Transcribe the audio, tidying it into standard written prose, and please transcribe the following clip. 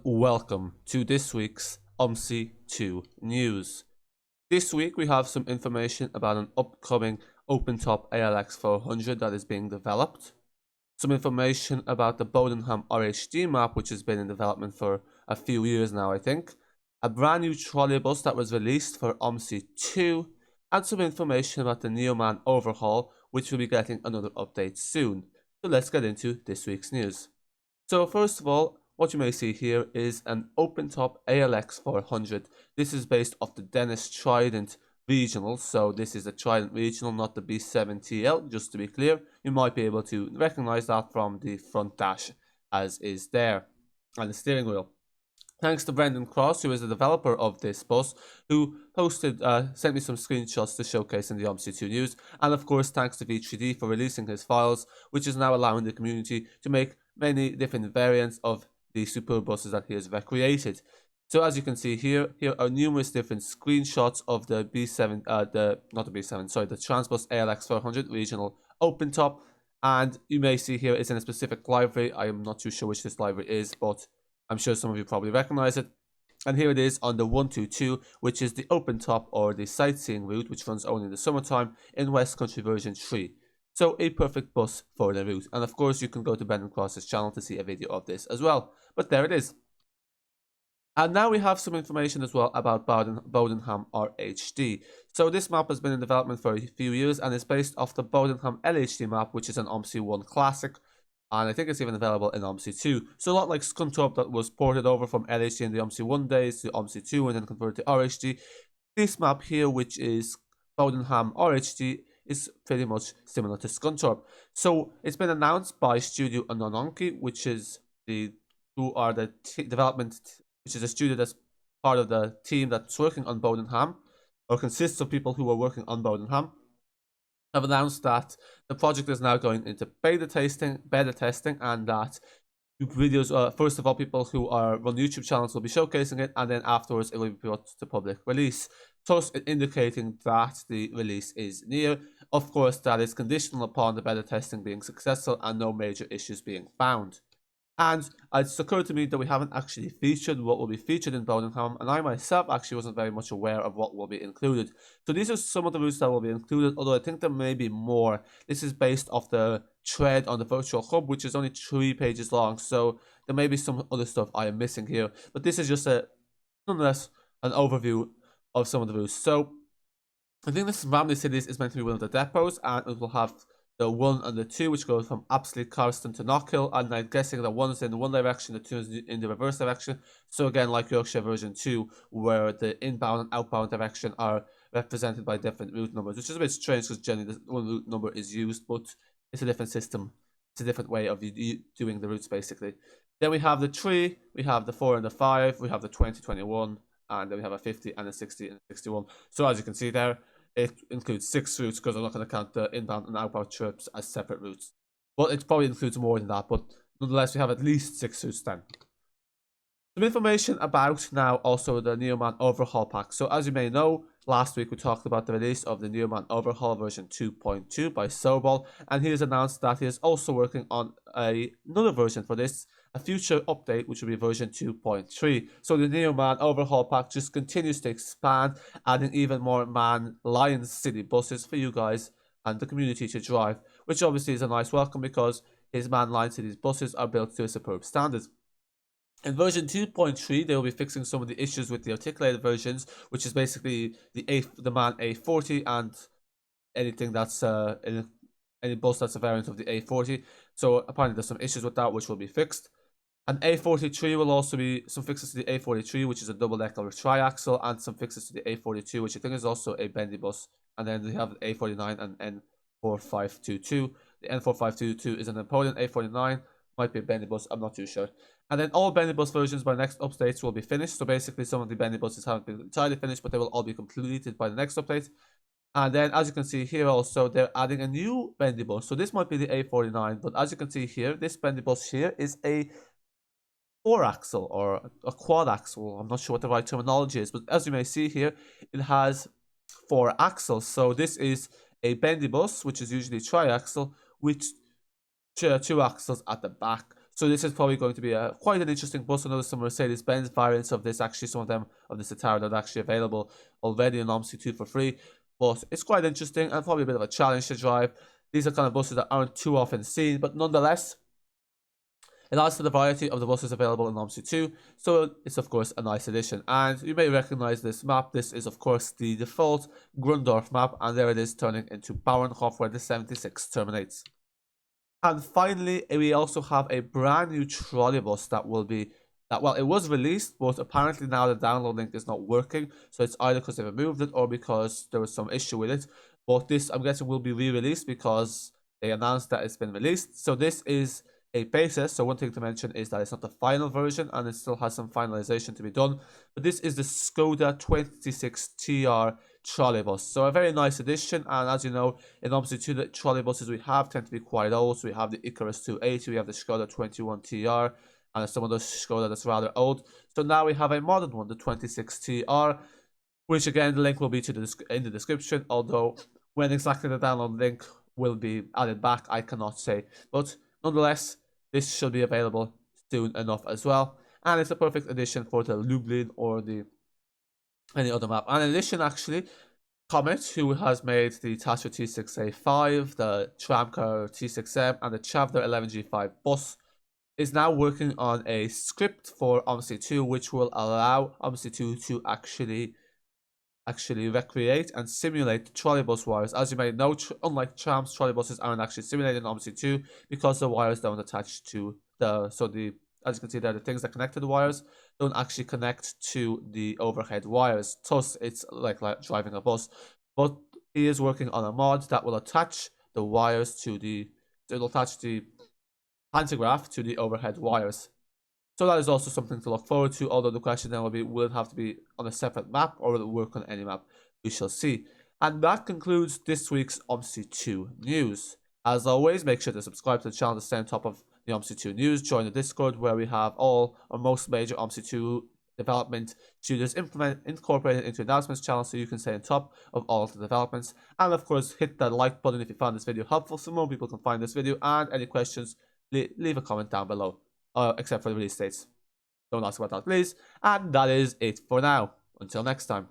welcome to this week's OMSI2 news. This week we have some information about an upcoming OpenTop ALX 400 that is being developed, some information about the Bodenham RHD map which has been in development for a few years now I think, a brand new trolleybus that was released for OMSI2, and some information about the Neoman overhaul which will be getting another update soon. So let's get into this week's news. So first of all, what you may see here is an OpenTop ALX 400. This is based off the Dennis Trident Regional. So this is a Trident Regional, not the B7TL, just to be clear. You might be able to recognize that from the front dash as is there, and the steering wheel. Thanks to Brendan Cross, who is the developer of this bus, who sent me some screenshots to showcase in the OMSI2 news. And of course, thanks to V3D for releasing his files, which is now allowing the community to make many different variants of the superb buses that he has recreated. So as you can see here are numerous different screenshots of the the Transbus ALX 400 regional OpenTop. And you may see here it's in a specific library. I am not too sure which this library is, but I'm sure some of you probably recognize it. And here it is on the 122, which is the OpenTop or the sightseeing route, which runs only in the summertime in West Country version 3. So a perfect bus for the route. And of course, you can go to Brendan Cross's channel to see a video of this as well. But there it is. And now we have some information as well about Bodenham RHD. So this map has been in development for a few years and is based off the Bodenham LHD map, which is an OMSI1 classic. And I think it's even available in OMSI2. So a lot like Scunthorpe that was ported over from LHD in the OMSI1 days to OMSI2 and then converted to RHD. This map here, which is Bodenham RHD, is pretty much similar to Scunthorpe. So it's been announced by Studio Anononki, which is a studio that's part of the team that's working on Bodenham, or consists of people who are working on Bodenham. Have announced that the project is now going into beta testing, and that videos, first of all, people who are on YouTube channels will be showcasing it, and then afterwards it will be brought to public release, thus indicating that the release is near. Of course, that is conditional upon the beta testing being successful and no major issues being found. And it's occurred to me that we haven't actually featured what will be featured in Bodenham, and I myself actually wasn't very much aware of what will be included. So these are some of the routes that will be included, although I think there may be more. This is based off the thread on the virtual hub, which is only 3 pages long, so there may be some other stuff I am missing here. But this is just nonetheless an overview of some of the routes. So I think this Ramley Cities is meant to be one of the depots, and it will have the 1 and the 2, which goes from Apsley Carston to Knockhill, and I'm guessing the 1 is in one direction, the 2 is in the reverse direction. So again, like Yorkshire version 2, where the inbound and outbound direction are represented by different route numbers, which is a bit strange because generally the one route number is used, but it's a different system. It's a different way of doing the routes basically. Then we have the 3, we have the 4 and the 5, we have the 20, 21, and then we have a 50 and a 60 and a 61. So as you can see there, it includes 6 routes because I'm not going to count the inbound and outbound trips as separate routes. Well, it probably includes more than that, but nonetheless, we have at least 6 routes then. Some information about now also the Neoman Overhaul pack. So as you may know, last week we talked about the release of the Neoman Overhaul version 2.2 by Sobol, and he has announced that he is also working on another version for this, a future update, which will be version 2.3. So the Neoman Overhaul pack just continues to expand, adding even more MAN Lion City buses for you guys and the community to drive, which obviously is a nice welcome because his MAN Lion City's buses are built to a superb standard. In version 2.3, they will be fixing some of the issues with the articulated versions, which is basically the MAN A40 and anything that's any bus that's a variant of the A40. So apparently there's some issues with that, which will be fixed. And A43 will also be some fixes to the A43, which is a double-decker triaxle, and some fixes to the A42, which I think is also a bendy bus. And then we have the A49 and N4522. The N4522 is an Napoleon. A49 might be a bendy bus, I'm not too sure. And then all bendy bus versions by next updates will be finished. So basically some of the bendy buses haven't been entirely finished, but they will all be completed by the next update. And then as you can see here also, they're adding a new bendy bus. So this might be the A49, but as you can see here, this bendy bus here is a 4-axle or a quad axle. I'm not sure what the right terminology is, but as you may see here, it has 4 axles. So this is a bendy bus, which is usually triaxle, with 2 axles at the back. So this is probably going to be quite an interesting bus. I know some Mercedes-Benz variants of this, actually some of them of this attire that are actually available already in OMSI 2 for free. But it's quite interesting and probably a bit of a challenge to drive. These are kind of buses that aren't too often seen, but nonetheless, it adds to the variety of the buses available in OMSI 2, so it's of course a nice addition. And you may recognize this map. This is of course the default Grundorf map, and there it is turning into Bauernhof where the 76 terminates. And finally, we also have a brand new trolleybus that will be well, it was released, but apparently now the download link is not working. So it's either because they removed it or because there was some issue with it. But this, I'm guessing, will be re-released because they announced that it's been released. So this is a beta. So one thing to mention is that it's not the final version and it still has some finalization to be done. But this is the Skoda 26TR trolleybus. So a very nice addition. And as you know, in OMSI 2, the trolleybuses we have tend to be quite old. So we have the Icarus 280, we have the Skoda 21TR, and some of those Skoda that's rather old. So now we have a modern one, the 26TR, which again, the link will be in the description, although when exactly the download link will be added back, I cannot say. But nonetheless, this should be available soon enough as well. And it's a perfect addition for the Lublin or any other map. And in addition, actually, Comet, who has made the Tatra T6A5, the Tramcar T6M, and the Chavdar 11G5 bus, is now working on a script for OMSI 2, which will allow OMSI 2 to actually recreate and simulate trolleybus wires. As you may know, unlike trams, trolleybuses aren't actually simulated in OMSI 2 because the wires don't attach to as you can see there, the things that connect to the wires don't actually connect to the overhead wires. Thus, it's like driving a bus. But he is working on a mod that will attach the wires it'll attach the pantograph to the overhead wires. So that is also something to look forward to, although the question then will it have to be on a separate map or will it work on any map? We shall see. And that concludes this week's OMSI 2 news. As always, make sure to subscribe to the channel to stay on top of the OMSI 2 news. Join the Discord where we have all or most major OMSI 2 development studios incorporated into announcements channel so you can stay on top of all of the developments. And of course, hit that like button if you found this video helpful so more people can find this video. And any questions, leave a comment down below. Except for the release dates. Don't ask about that, please. And that is it for now. Until next time.